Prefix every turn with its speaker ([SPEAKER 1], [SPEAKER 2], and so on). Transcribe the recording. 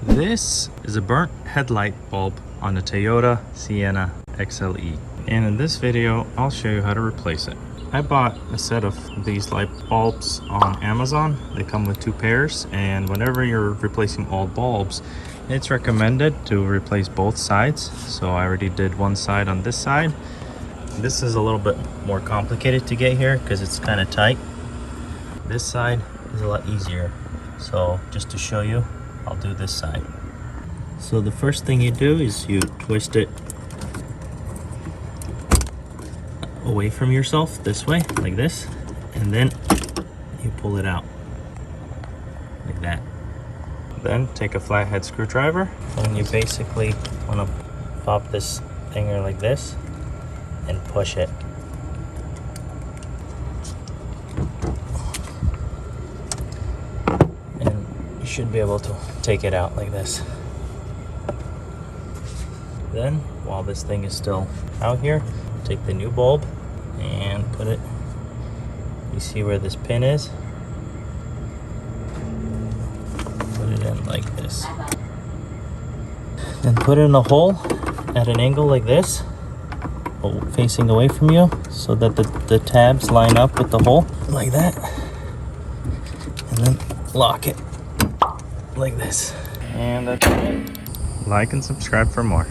[SPEAKER 1] This is a burnt headlight bulb on the Toyota Sienna XLE. And in this video, I'll show you how to replace it. I bought a set of these light bulbs on Amazon. They come with 2 pairs, and whenever you're replacing old bulbs, it's recommended to replace both sides. So I already did one side on this side. This is a little bit more complicated to get here because it's kind of tight. This side is a lot easier. So just to show you, I'll do this side. So the first thing you do is you twist it away from yourself this way, like this, and then you pull it out like that. Then take a flathead screwdriver and you basically want to pop this finger like this and push it. And you should be able to take it out like this. Then, while this thing is still out here, take the new bulb and put it, you see where this pin is? Put it in like this. Then put it in a hole at an angle like this, facing away from you, so that the tabs line up with the hole, like that. And then lock it like this. And that's it. Like and subscribe for more.